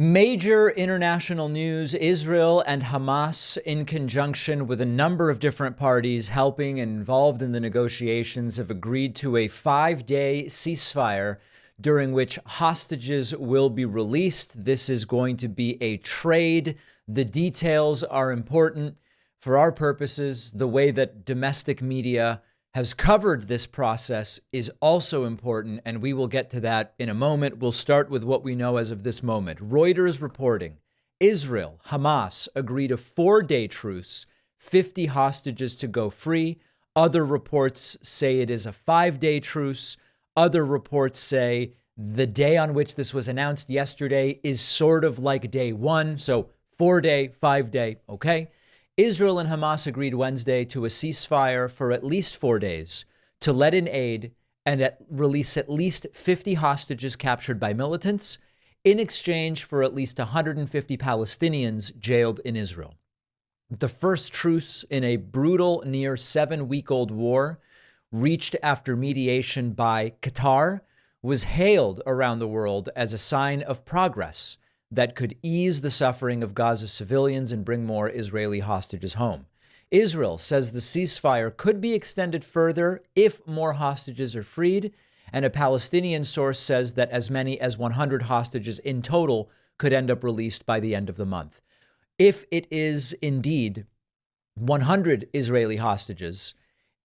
Major international news: Israel and Hamas, in conjunction with a number of different parties helping and involved in the negotiations, have agreed to a 5-day ceasefire during which hostages will be released. This is going to be a trade. The details are important for our purposes. The way that domestic media has covered this process is also important, and we will get to that in a moment. We'll start with what we know as of this moment. Reuters reporting: Israel, Hamas agreed a 4-day truce, 50 hostages to go free. Other reports say it is a 5-day truce. Other reports say the day on which this was announced yesterday is sort of like day one. So 4-day, 5-day, okay. Israel and Hamas agreed Wednesday to a ceasefire for at least 4 days to let in aid and release at least 50 hostages captured by militants in exchange for at least 150 Palestinians jailed in Israel. The first truce in a brutal, near 7-week-old war, reached after mediation by Qatar, was hailed around the world as a sign of progress that could ease the suffering of Gaza's civilians and bring more Israeli hostages home. Israel says the ceasefire could be extended further if more hostages are freed, and a Palestinian source says that as many as 100 hostages in total could end up released by the end of the month. If it is indeed 100 Israeli hostages,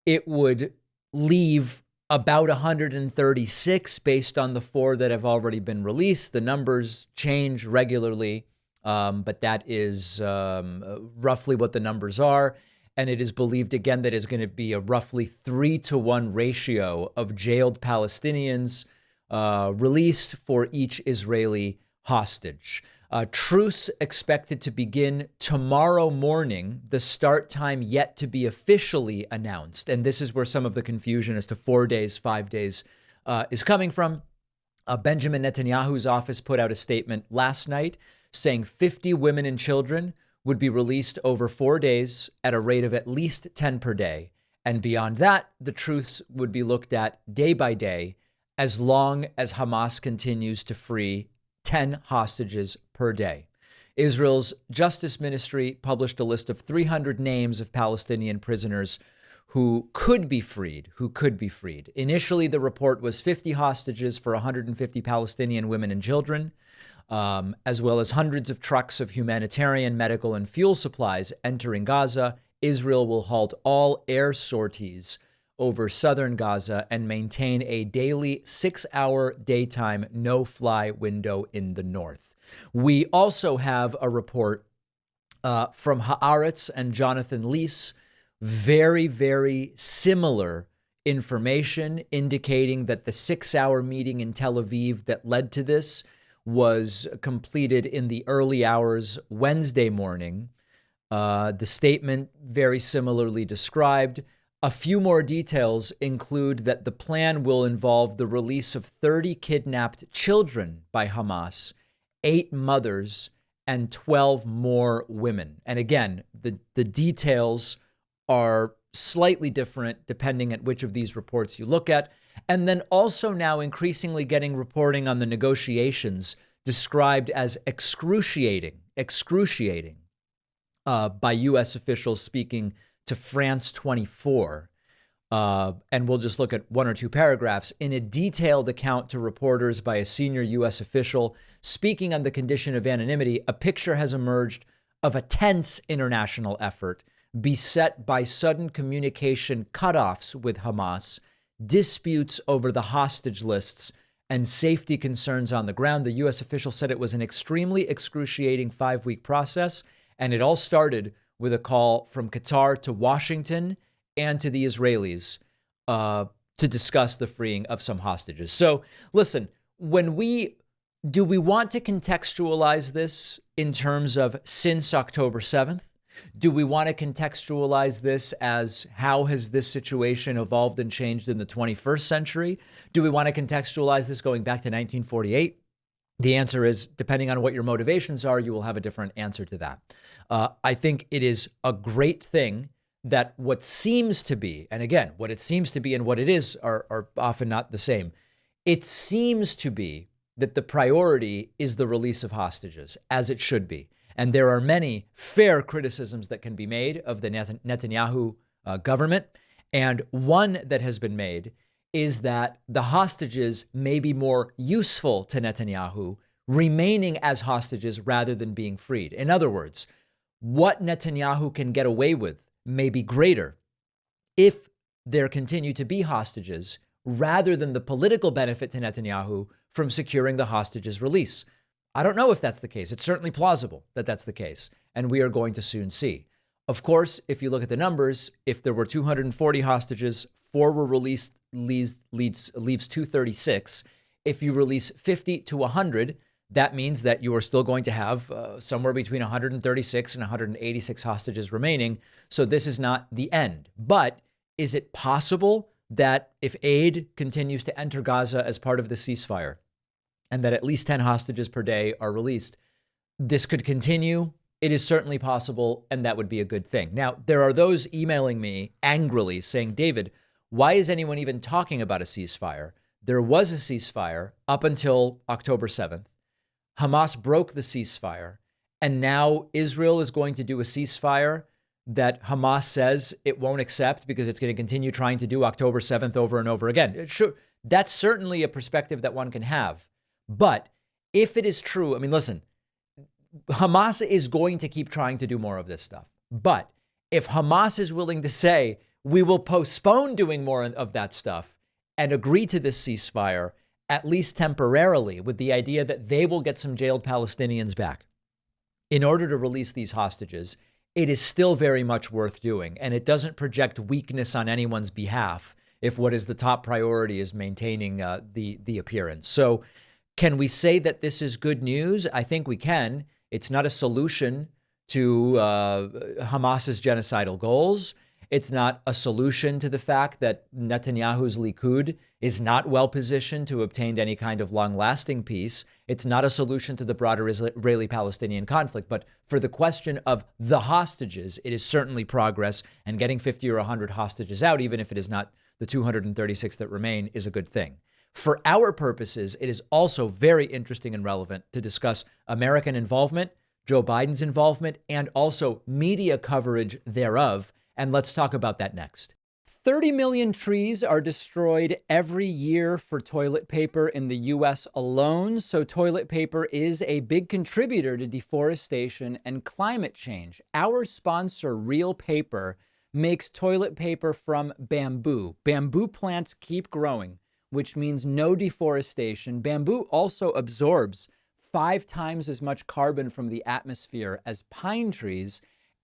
it would leave about 136 based on the 4 that have already been released. The numbers change regularly, but that is roughly what the numbers are. And it is believed, again, that is going to be a roughly 3-to-1 ratio of jailed Palestinians released for each Israeli hostage. Truce expected to begin tomorrow morning, the start time yet to be officially announced. And this is where some of the confusion as to 4 days, 5 days is coming from. Benjamin Netanyahu's office put out a statement last night saying 50 women and children would be released over 4 days at a rate of at least 10 per day. And beyond that, the truce would be looked at day by day as long as Hamas continues to free 10 hostages per day. Israel's Justice Ministry published a list of 300 names of Palestinian prisoners who could be freed. Initially, the report was 50 hostages for 150 Palestinian women and children, as well as hundreds of trucks of humanitarian, medical, and fuel supplies entering Gaza. Israel will halt all air sorties over southern Gaza and maintain a daily 6-hour daytime no-fly window in the north. We also have a report from Haaretz and Jonathan Lees, very, very similar information indicating that the 6-hour meeting in Tel Aviv that led to this was completed in the early hours Wednesday morning. The statement very similarly described. A few more details include that the plan will involve the release of 30 kidnapped children by Hamas, 8 mothers, and 12 more women. And again, the details are slightly different depending on which of these reports you look at. And then also now increasingly getting reporting on the negotiations described as excruciating by U.S. officials speaking to France 24. And we'll just look at 1 or 2 paragraphs. In a detailed account to reporters by a senior U.S. official speaking on the condition of anonymity, a picture has emerged of a tense international effort beset by sudden communication cutoffs with Hamas, disputes over the hostage lists, and safety concerns on the ground. The U.S. official said it was an extremely excruciating 5-week process, and it all started with a call from Qatar to Washington and to the Israelis to discuss the freeing of some hostages. So listen, do we want to contextualize this in terms of since October 7th? Do we want to contextualize this as how has this situation evolved and changed in the 21st century? Do we want to contextualize this going back to 1948? The answer is, depending on what your motivations are, you will have a different answer to that. I think it is a great thing that what seems to be, and again, what it seems to be and what it is are often not the same. It seems to be that the priority is the release of hostages, as it should be. And there are many fair criticisms that can be made of the Netanyahu government. And one that has been made is that the hostages may be more useful to Netanyahu remaining as hostages rather than being freed. In other words, what Netanyahu can get away with may be greater if there continue to be hostages rather than the political benefit to Netanyahu from securing the hostages' release. I don't know if that's the case. It's certainly plausible that that's the case, and we are going to soon see. Of course, if you look at the numbers, if there were 240 hostages, 4 were released, leaves 236. If you release 50 to 100, that means that you are still going to have somewhere between 136 and 186 hostages remaining. So this is not the end. But is it possible that if aid continues to enter Gaza as part of the ceasefire and that at least 10 hostages per day are released, this could continue? It is certainly possible, and that would be a good thing. Now, there are those emailing me angrily saying, David, why is anyone even talking about a ceasefire? There was a ceasefire up until October 7th. Hamas broke the ceasefire, and now Israel is going to do a ceasefire that Hamas says it won't accept because it's going to continue trying to do October 7th over and over again. Sure, that's certainly a perspective that one can have. But if it is true, I mean, listen, Hamas is going to keep trying to do more of this stuff. But if Hamas is willing to say, we will postpone doing more of that stuff and agree to this ceasefire, at least temporarily, with the idea that they will get some jailed Palestinians back in order to release these hostages, it is still very much worth doing. And it doesn't project weakness on anyone's behalf if what is the top priority is maintaining the appearance. So can we say that this is good news? I think we can. It's not a solution to Hamas's genocidal goals. It's not a solution to the fact that Netanyahu's Likud is not well positioned to obtain any kind of long-lasting peace. It's not a solution to the broader Israeli-Palestinian conflict. But for the question of the hostages, it is certainly progress, and getting 50 or 100 hostages out, even if it is not the 236 that remain, is a good thing. For our purposes, it is also very interesting and relevant to discuss American involvement, Joe Biden's involvement, and also media coverage thereof. And let's talk about that next. 30 million trees are destroyed every year for toilet paper in the U.S. alone. So toilet paper is a big contributor to deforestation and climate change. Our sponsor, Real Paper, makes toilet paper from bamboo. Bamboo plants keep growing, which means no deforestation. Bamboo also absorbs 5 times as much carbon from the atmosphere as pine trees.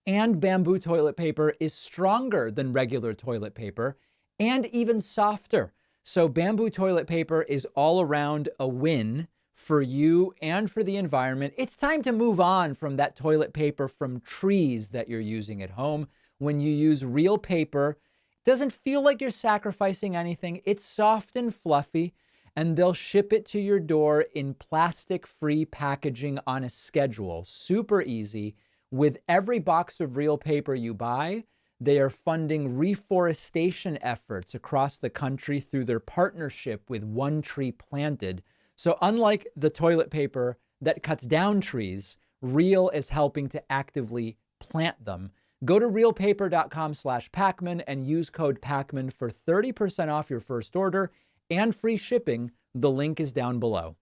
And bamboo toilet paper is stronger than regular toilet paper and even softer. So bamboo toilet paper is all around a win for you and for the environment. It's time to move on from that toilet paper from trees that you're using at home. When you use Real Paper, it doesn't feel like you're sacrificing anything. It's soft and fluffy, and they'll ship it to your door in plastic-free packaging on a schedule. Super easy. With every box of Real Paper you buy, they are funding reforestation efforts across the country through their partnership with One Tree Planted. So unlike the toilet paper that cuts down trees, Real is helping to actively plant them. Go to realpaper.com/Pacman and use code Pacman for 30% off your first order and free shipping. The link is down below.